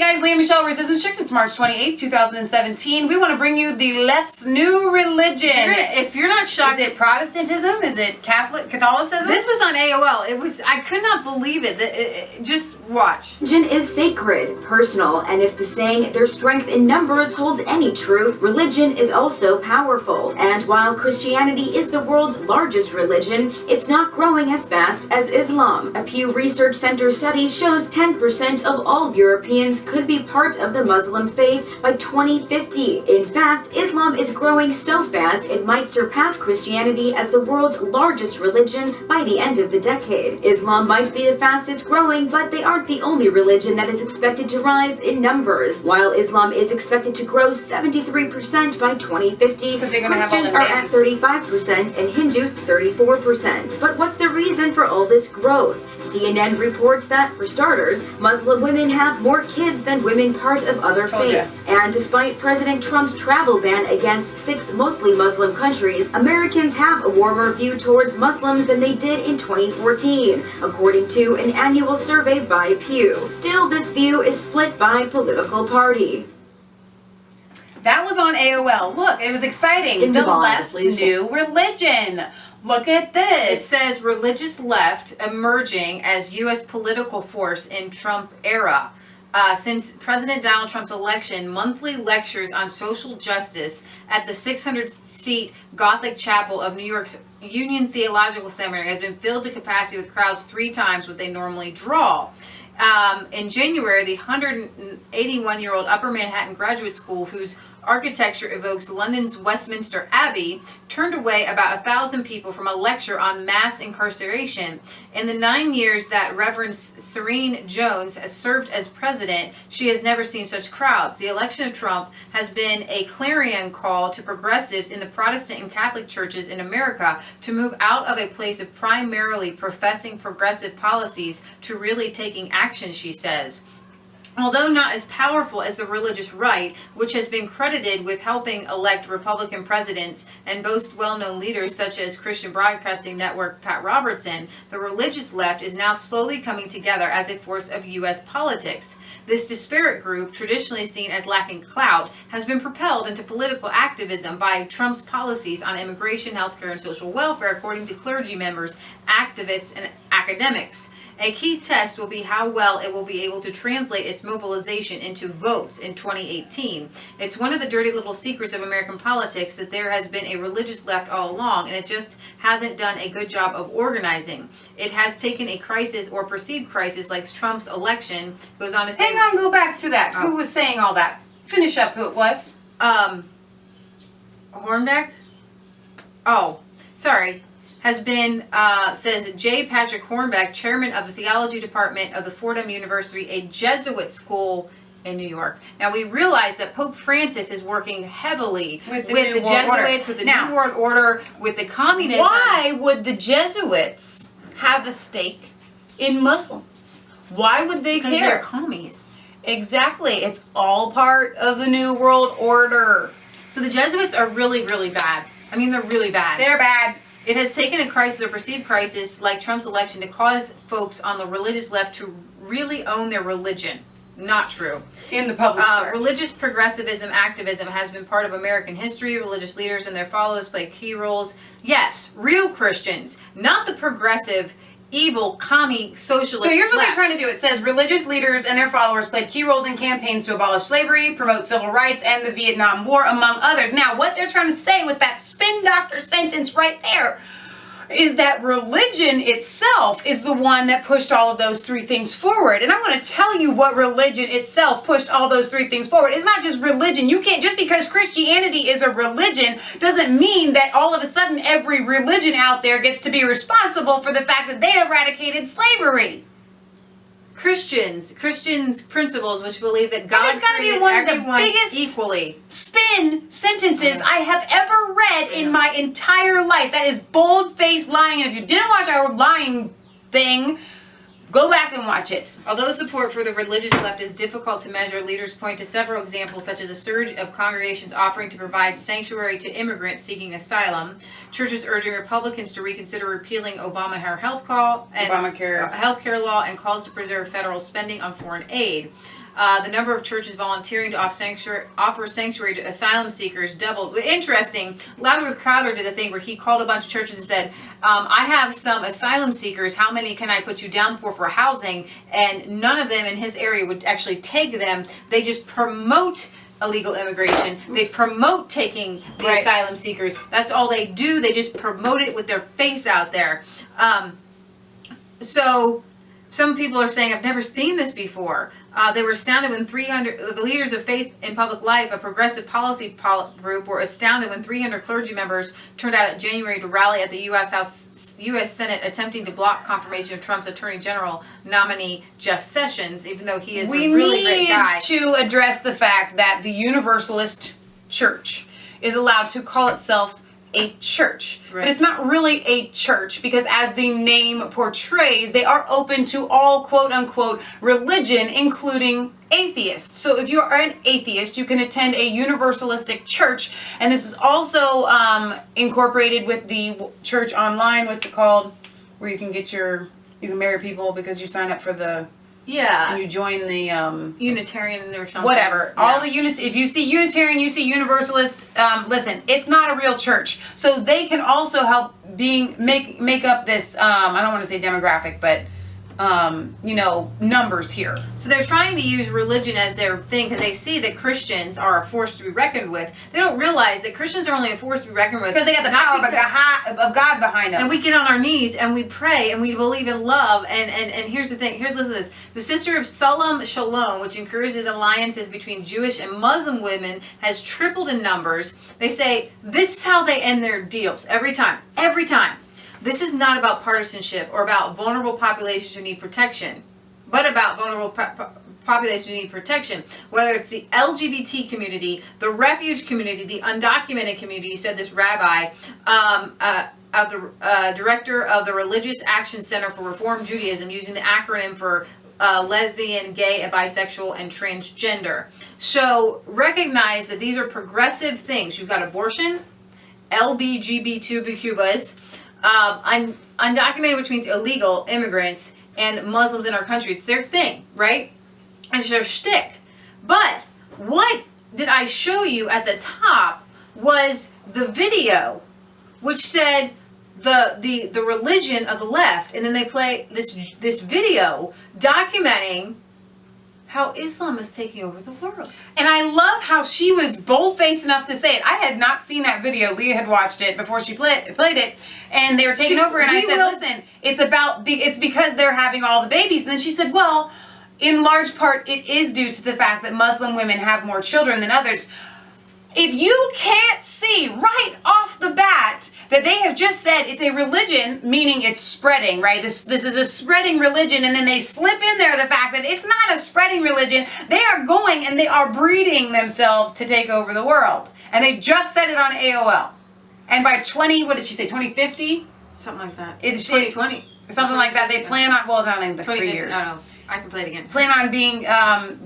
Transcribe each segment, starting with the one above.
guys, Leah Michelle, Resistance Chicks. It's March 28th, 2017. We want to bring you the left's new religion. If you're not shocked, is it Protestantism? Is it Catholicism? This was on AOL. I could not believe it. Just watch. Religion is sacred, personal, and if the saying "their strength in numbers" holds any truth, religion is also powerful. And while Christianity is the world's largest religion, it's not growing as fast as Islam. A Pew Research Center study shows 10% of all Europeans could be part of the Muslim faith by 2050. In fact, Islam is growing so fast it might surpass Christianity as the world's largest religion by the end of the decade. Islam might be the fastest growing, but they aren't the only religion that is expected to rise in numbers. While Islam is expected to grow 73% by 2050, Christians are at 35% and Hindus 34%. But what's the reason for all this growth? CNN reports that, for starters, Muslim women have more kids than women part of other faiths. And despite President Trump's travel ban against 6 mostly Muslim countries, Americans have a warmer view towards Muslims than they did in 2014, according to an annual survey by Pew. Still, this view is split by political party. That was on AOL. Look, it was exciting. The left's new religion. Look at this. It says religious left emerging as U.S. political force in Trump era. Since President Donald Trump's election, monthly lectures on social justice at the 600-seat Gothic Chapel of New York's Union Theological Seminary has been filled to capacity with crowds 3 times what they normally draw. In January, the 181-year-old Upper Manhattan Graduate School, whose architecture evokes London's Westminster Abbey, turned away about 1,000 people from a lecture on mass incarceration. In the 9 years that Reverend Serene Jones has served as president, she has never seen such crowds. The election of Trump has been a clarion call to progressives in the Protestant and Catholic churches in America to move out of a place of primarily professing progressive policies to really taking action, she says. Although not as powerful as the religious right, which has been credited with helping elect Republican presidents and boast well-known leaders such as Christian Broadcasting Network Pat Robertson, the religious left is now slowly coming together as a force of U.S. politics. This disparate group, traditionally seen as lacking clout, has been propelled into political activism by Trump's policies on immigration, healthcare, and social welfare, according to clergy members, activists, and academics. A key test will be how well it will be able to translate its mobilization into votes in 2018. It's one of the dirty little secrets of American politics that there has been a religious left all along, and it just hasn't done a good job of organizing. It has taken a crisis or perceived crisis like Trump's election, goes on to say... Hang on, go back to that. Who was saying all that? Finish up who it was. Hornbeck? Oh, sorry. Has been, says J. Patrick Hornbeck, chairman of the theology department of the Fordham University, a Jesuit school in New York. Now, we realize that Pope Francis is working heavily with the Jesuits, with the New World Order, with the communism. Why would the Jesuits have a stake in Muslims? Why would they care? Because they're commies. Exactly. It's all part of the New World Order. So the Jesuits are really, really bad. I mean, they're really bad. They're bad. It has taken a crisis or perceived crisis like Trump's election to cause folks on the religious left to really own their religion. Not true. In the public square. Religious progressivism, activism has been part of American history. Religious leaders and their followers play key roles. Yes, real Christians, not the progressive, evil, commie, socialist. So here's what left. they're trying to do. It says religious leaders and their followers played key roles in campaigns to abolish slavery, promote civil rights, and the Vietnam War, among others. Now, what they're trying to say with that spin doctor sentence right there is that religion itself is the one that pushed all of those 3 things forward. And I'm going to tell you what religion itself pushed all those 3 things forward. It's not just religion. You can't, just because Christianity is a religion doesn't mean that all of a sudden every religion out there gets to be responsible for the fact that they eradicated slavery. Christians principles which believe that God created one everyone of the biggest equally. Spin sentences I have ever read in my entire life. That is bold-faced lying. And if you didn't watch our lying thing, go back and watch it. Although support for the religious left is difficult to measure, leaders point to several examples, such as a surge of congregations offering to provide sanctuary to immigrants seeking asylum, churches urging Republicans to reconsider repealing Obamacare health care law, and calls to preserve federal spending on foreign aid. The number of churches volunteering to offer sanctuary to asylum seekers doubled. Interesting. Louder with Crowder did a thing where he called a bunch of churches and said, I have some asylum seekers. How many can I put you down for housing? And none of them in his area would actually take them. They just promote illegal immigration. They promote taking the asylum seekers. That's all they do. They just promote it with their face out there. So some people are saying, I've never seen this before. They were astounded when the leaders of faith in public life, a progressive policy group, were astounded when 300 clergy members turned out in January to rally at the U.S. Senate attempting to block confirmation of Trump's Attorney General nominee Jeff Sessions, even though he is a really great guy. We need to address the fact that the Universalist Church is allowed to call itself a church. Right. But it's not really a church because, as the name portrays, they are open to all quote-unquote religion, including atheists. So if you are an atheist, you can attend a Universalistic church, and this is also incorporated with the church online. What's it called? Where you can get you can marry people because you sign up for the... Yeah. And you join the... Unitarian or something. Whatever. Yeah. All the units, if you see Unitarian, you see Universalist, listen, it's not a real church. So they can also help make up this, I don't want to say demographic, but, numbers here. So they're trying to use religion as their thing because they see that Christians are a force to be reckoned with. They don't realize that Christians are only a force to be reckoned with because they got the power of God behind them. And we get on our knees and we pray and we believe in love. And here's the thing. Listen to this. The Sister of Shalom, which encourages alliances between Jewish and Muslim women, has tripled in numbers. They say this is how they end their deals every time. Every time. This is not about partisanship or about vulnerable populations who need protection, but about vulnerable populations who need protection. Whether it's the LGBT community, the refuge community, the undocumented community, said this rabbi, director of the Religious Action Center for Reform Judaism, using the acronym for lesbian, gay, bisexual, and transgender. So recognize that these are progressive things. You've got abortion, LGBTQIA+, undocumented, which means illegal immigrants, and Muslims in our country. It's their thing, right? And it's their shtick. But what did I show you at the top was the video, which said the religion of the left, and then they play this video documenting how Islam is taking over the world. And I love how she was bold-faced enough to say it. I had not seen that video. Leah had watched it before she played it, and they were taking over, and I said, listen, it's because they're having all the babies. And then she said, well, in large part, it is due to the fact that Muslim women have more children than others. If you can't see right off the bat that they have just said it's a religion, meaning it's spreading, right? This is a spreading religion, and then they slip in there the fact that it's not a spreading religion. They are going and they are breeding themselves to take over the world. And they just said it on AOL. And by 2050? Something like that. It's 2020. Something like that. They plan on, well, not in the 3 years. No, I can play it again. Plan on being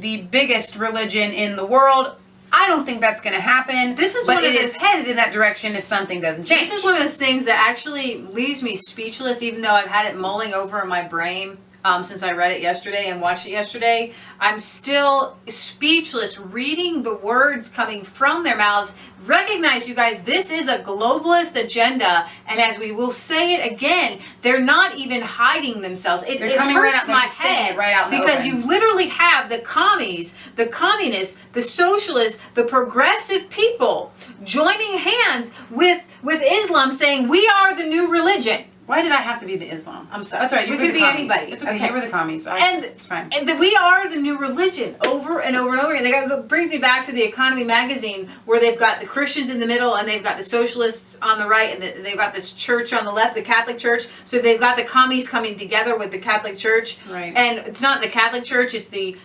the biggest religion in the world. I don't think that's going to happen. But it is headed in that direction if something doesn't change. This is one of those things that actually leaves me speechless, even though I've had it mulling over in my brain since I read it yesterday and watched it yesterday. I'm still speechless reading the words coming from their mouths. Recognize, you guys, this is a globalist agenda, and as we will say it again, they're not even hiding themselves. It hurts my head because you literally have the commies, the communists, the socialists, the progressive people joining hands with Islam, saying we are the new religion. Why did I have to be the Islam? I'm sorry. That's right. You could be anybody. It's okay. You were the commies. It's fine. And we are the new religion over and over and over again. That brings me back to the Economy magazine, where they've got the Christians in the middle and they've got the socialists on the right, and they've got this church on the left, the Catholic Church. So they've got the commies coming together with the Catholic Church. Right. And it's not the Catholic Church; it's the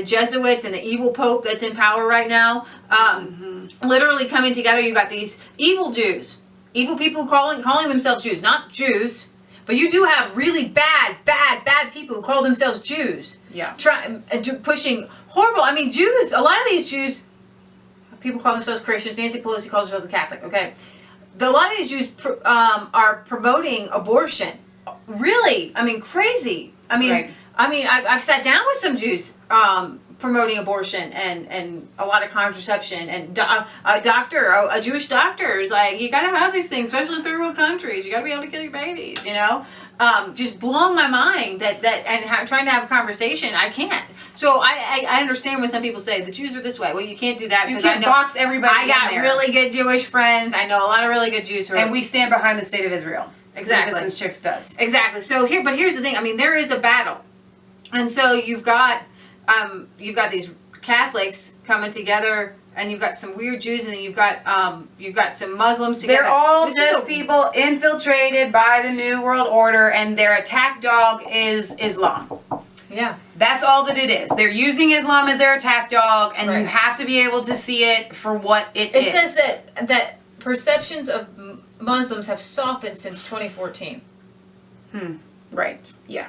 Jesuits and the evil Pope that's in power right now. Literally coming together. You've got these evil Jews. Evil people calling themselves Jews, not Jews, but you do have really bad people who call themselves Jews. Yeah. Pushing horrible. I mean, Jews. A lot of these Jews, people call themselves Christians. Nancy Pelosi calls herself a Catholic. Okay, a lot of these Jews are promoting abortion. Really, I mean, crazy. I mean, right. I've sat down with some Jews. promoting abortion and a lot of contraception, and a Jewish doctor is like, you gotta have these things, especially in third world countries. You gotta be able to kill your babies, you know? Just blowing my mind trying to have a conversation. I can't. So I understand when some people say the Jews are this way. Well, you can't do that because you can't box everybody. I got in there. really good Jewish friends. I know a lot of really good Jews who are, and we stand behind the state of Israel. Exactly. Resistance Chicks does. Exactly. So here's the thing. I mean, there is a battle, and so you've got these Catholics coming together, and you've got some weird Jews, and then you've got some Muslims together. They're all just people infiltrated by the New World Order, and their attack dog is Islam. Yeah. That's all that it is. They're using Islam as their attack dog, and Right. you have to be able to see it for what it is. It says that perceptions of Muslims have softened since 2014. Right. Yeah.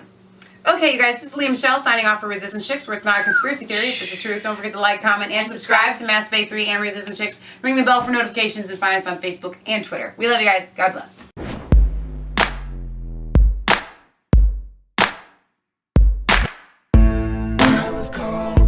Okay, you guys, this is Leah Michelle signing off for Resistance Chicks, where it's not a conspiracy theory, it's just the truth. Don't forget to like, comment, and subscribe to Mass Faith 3 and Resistance Chicks. Ring the bell for notifications and find us on Facebook and Twitter. We love you guys. God bless. I was cold.